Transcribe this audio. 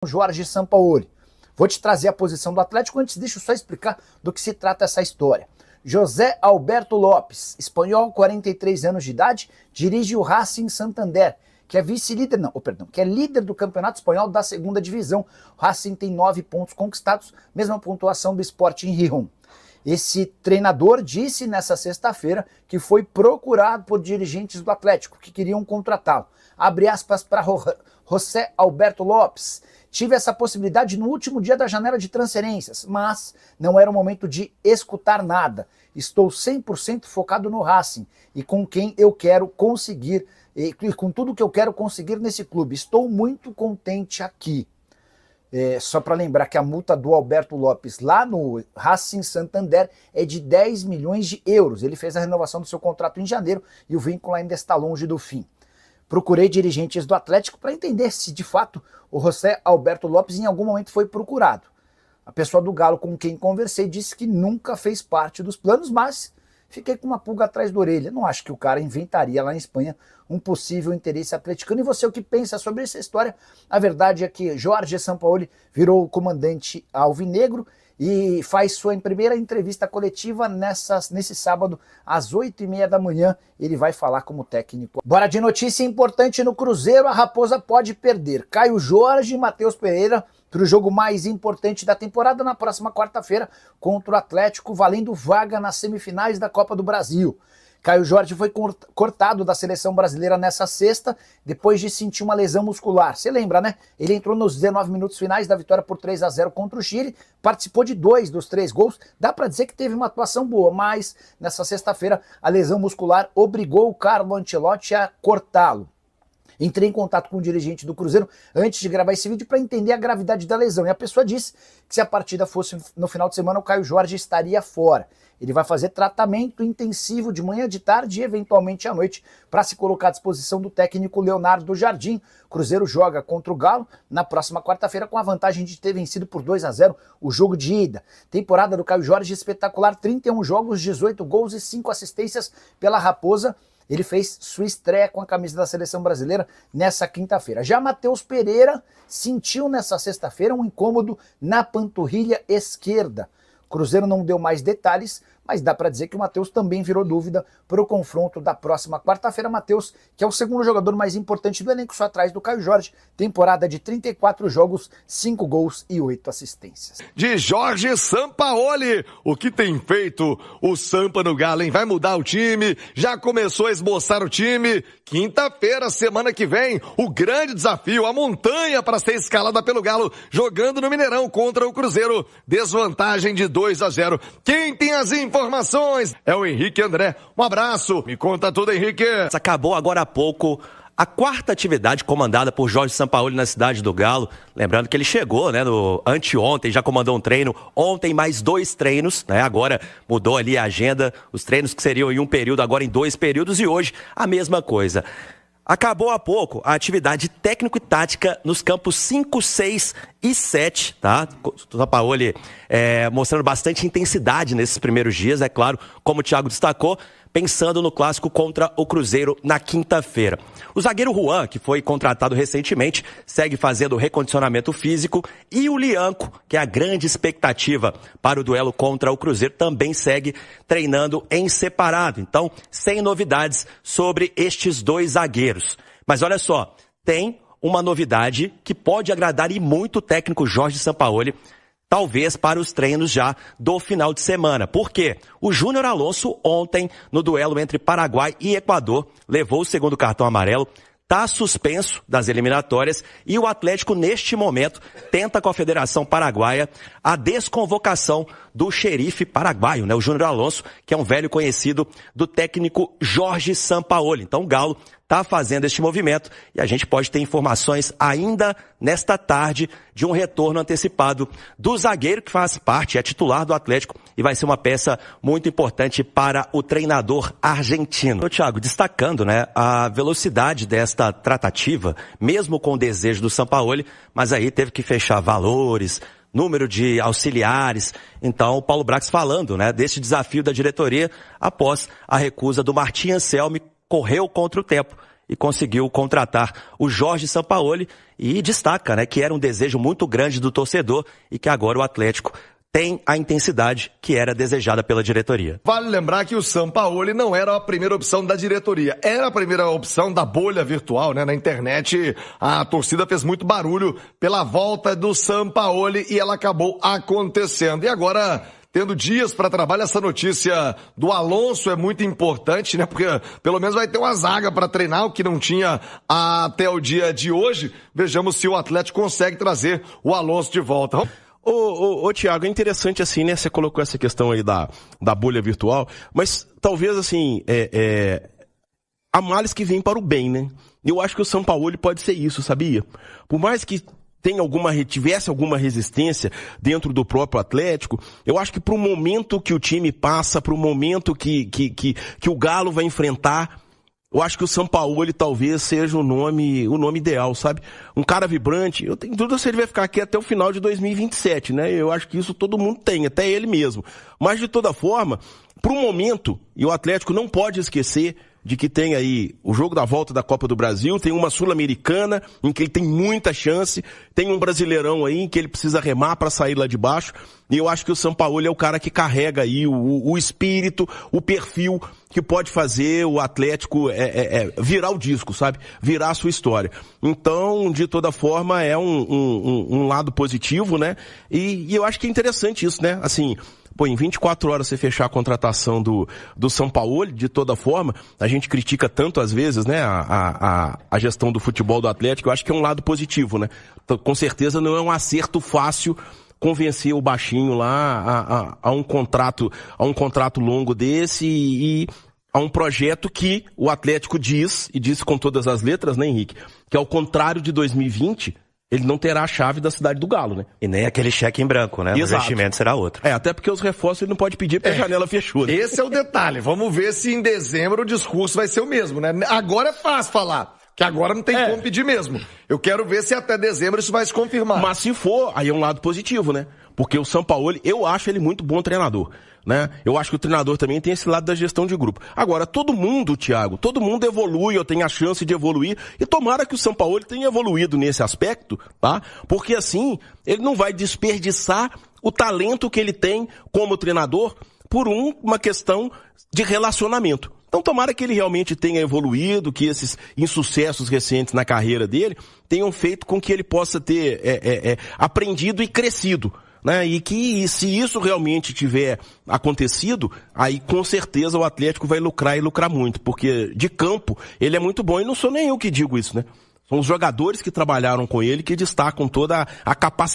Jorge Sampaoli. Vou te trazer a posição do Atlético, antes deixa eu só explicar do que se trata essa história. José Alberto Lopes, espanhol, 43 anos de idade, dirige o Racing Santander, que é vice-líder, que é líder do Campeonato Espanhol da segunda divisão. O Racing tem 9 pontos conquistados, mesma pontuação do Sporting Gijón. Esse treinador disse nessa sexta-feira que foi procurado por dirigentes do Atlético que queriam contratá-lo. Abre aspas para José Alberto Lopes. Tive essa possibilidade no último dia da janela de transferências, mas não era o momento de escutar nada. Estou 100% focado no Racing e com quem eu quero conseguir, e com tudo que eu quero conseguir nesse clube. Estou muito contente aqui. Só para lembrar que a multa do Alberto Lopes lá no Racing Santander é de 10 milhões de euros. Ele fez a renovação do seu contrato em janeiro e o vínculo ainda está longe do fim. Procurei dirigentes do Atlético para entender se de fato o José Alberto Lopes em algum momento foi procurado. A pessoa do Galo com quem conversei disse que nunca fez parte dos planos, mas fiquei com uma pulga atrás da orelha. Não acho que o cara inventaria lá em Espanha um possível interesse atleticano. E você, o que pensa sobre essa história? A verdade é que Jorge Sampaoli virou o comandante alvinegro e faz sua primeira entrevista coletiva nesse sábado, às 8h30 da manhã. Ele vai falar como técnico. Bora de notícia importante no Cruzeiro, a Raposa pode perder Caio Jorge e Matheus Pereira para o jogo mais importante da temporada na próxima quarta-feira contra o Atlético, valendo vaga nas semifinais da Copa do Brasil. Caio Jorge foi cortado da seleção brasileira nessa sexta, depois de sentir uma lesão muscular. Você lembra, né? Ele entrou nos 19 minutos finais da vitória por 3-0 contra o Chile, participou de 2 dos 3 gols. Dá para dizer que teve uma atuação boa, mas nessa sexta-feira a lesão muscular obrigou o Carlo Ancelotti a cortá-lo. Entrei em contato com o dirigente do Cruzeiro antes de gravar esse vídeo para entender a gravidade da lesão. E a pessoa disse que se a partida fosse no final de semana, o Caio Jorge estaria fora. Ele vai fazer tratamento intensivo de manhã, de tarde e eventualmente à noite para se colocar à disposição do técnico Leonardo Jardim. O Cruzeiro joga contra o Galo na próxima quarta-feira com a vantagem de ter vencido por 2-0 o jogo de ida. Temporada do Caio Jorge espetacular, 31 jogos, 18 gols e 5 assistências pela Raposa. Ele fez sua estreia com a camisa da seleção brasileira nessa quinta-feira. Já Matheus Pereira sentiu nessa sexta-feira um incômodo na panturrilha esquerda. O Cruzeiro não deu mais detalhes, mas dá para dizer que o Matheus também virou dúvida para o confronto da próxima quarta-feira. Matheus, que é o segundo jogador mais importante do elenco, só atrás do Caio Jorge, temporada de 34 jogos, 5 gols e 8 assistências. De Jorge Sampaoli, o que tem feito o Sampa no Galo, hein? Vai mudar o time, já começou a esboçar o time. Quinta-feira, semana que vem, o grande desafio, a montanha para ser escalada pelo Galo, jogando no Mineirão contra o Cruzeiro. Desvantagem de 2-0. Quem tem as informações é o Henrique André. Um abraço. Me conta tudo, Henrique. Acabou agora há pouco a quarta atividade comandada por Jorge Sampaoli na cidade do Galo. Lembrando que ele chegou, né, no anteontem, já comandou um treino. Ontem mais 2 treinos, né? Agora mudou ali a agenda. Os treinos que seriam em um período, agora em 2 períodos. E hoje a mesma coisa. Acabou há pouco a atividade técnico e tática nos campos 5, 6 e 7, tá? O Sampaoli mostrando bastante intensidade nesses primeiros dias, é claro, como o Thiago destacou, pensando no clássico contra o Cruzeiro na quinta-feira. O zagueiro Juan, que foi contratado recentemente, segue fazendo recondicionamento físico, e o Lianco, que é a grande expectativa para o duelo contra o Cruzeiro, também segue treinando em separado. Então, sem novidades sobre estes 2 zagueiros. Mas olha só, tem uma novidade que pode agradar e muito o técnico Jorge Sampaoli, talvez para os treinos já do final de semana. Por quê? O Júnior Alonso ontem, no duelo entre Paraguai e Equador, levou o segundo cartão amarelo, está suspenso das eliminatórias, e o Atlético, neste momento, tenta com a Federação Paraguaia a desconvocação do xerife paraguaio, né? O Júnior Alonso, que é um velho conhecido do técnico Jorge Sampaoli. Então o Galo está fazendo este movimento e a gente pode ter informações ainda nesta tarde de um retorno antecipado do zagueiro que faz parte, é titular do Atlético e vai ser uma peça muito importante para o treinador argentino. Ô, Thiago, destacando, né, a velocidade desta tratativa, mesmo com o desejo do Sampaoli, mas aí teve que fechar valores, número de auxiliares. Então, o Paulo Brax falando, né, desse desafio da diretoria após a recusa do Martim Anselmi, correu contra o tempo e conseguiu contratar o Jorge Sampaoli e destaca, né, que era um desejo muito grande do torcedor e que agora o Atlético tem a intensidade que era desejada pela diretoria. Vale lembrar que o Sampaoli não era a primeira opção da diretoria, era a primeira opção da bolha virtual, né? Na internet a torcida fez muito barulho pela volta do Sampaoli e ela acabou acontecendo. E agora, tendo dias para trabalhar, essa notícia do Alonso é muito importante, né? Porque pelo menos vai ter uma zaga para treinar, o que não tinha até o dia de hoje. Vejamos se o Atlético consegue trazer o Alonso de volta. Ô, Thiago, é interessante assim, né? Você colocou essa questão aí da bolha virtual, mas talvez assim, há males que vêm para o bem, né? Eu acho que o Sampaoli pode ser isso, sabia? Por mais que tivesse alguma resistência dentro do próprio Atlético, eu acho que para o momento que o time passa, para o momento que o Galo vai enfrentar, eu acho que o Sampaoli talvez seja o nome ideal, sabe? Um cara vibrante, eu tenho dúvida se ele vai ficar aqui até o final de 2027, né? Eu acho que isso todo mundo tem, até ele mesmo. Mas de toda forma, pro momento, e o Atlético não pode esquecer de que tem aí o jogo da volta da Copa do Brasil, tem uma Sul-Americana em que ele tem muita chance, tem um Brasileirão aí em que ele precisa remar para sair lá de baixo, e eu acho que o Sampaoli é o cara que carrega aí o espírito, o perfil que pode fazer o Atlético virar o disco, sabe? Virar a sua história. Então, de toda forma, é um lado positivo, né? E eu acho que é interessante isso, né? Assim, pô, em 24 horas você fechar a contratação do Sampaoli, de toda forma, a gente critica tanto às vezes, né, a gestão do futebol do Atlético, eu acho que é um lado positivo, né? Então, com certeza não é um acerto fácil convencer o baixinho lá a um contrato longo desse e a um projeto que o Atlético diz, e disse com todas as letras, né, Henrique, que ao contrário de 2020, ele não terá a chave da Cidade do Galo, né? E nem aquele cheque em branco, né? Exato. O investimento será outro. Até porque os reforços ele não pode pedir porque a janela fechou. Né? Esse é o detalhe. Vamos ver se em dezembro o discurso vai ser o mesmo, né? Agora é fácil falar, que agora não tem como pedir mesmo. Eu quero ver se até dezembro isso vai se confirmar. Mas se for, aí é um lado positivo, né? Porque o Sampaoli, eu acho ele muito bom treinador, né? Eu acho que o treinador também tem esse lado da gestão de grupo. Agora, todo mundo, Thiago, todo mundo evolui, ou tem a chance de evoluir, e tomara que o Sampaoli tenha evoluído nesse aspecto, tá? Porque assim, ele não vai desperdiçar o talento que ele tem como treinador por uma questão de relacionamento. Então tomara que ele realmente tenha evoluído, que esses insucessos recentes na carreira dele tenham feito com que ele possa ter aprendido e crescido. Né? E que se isso realmente tiver acontecido, aí com certeza o Atlético vai lucrar e lucrar muito, porque de campo ele é muito bom e não sou nem eu que digo isso, né? São os jogadores que trabalharam com ele que destacam toda a capacidade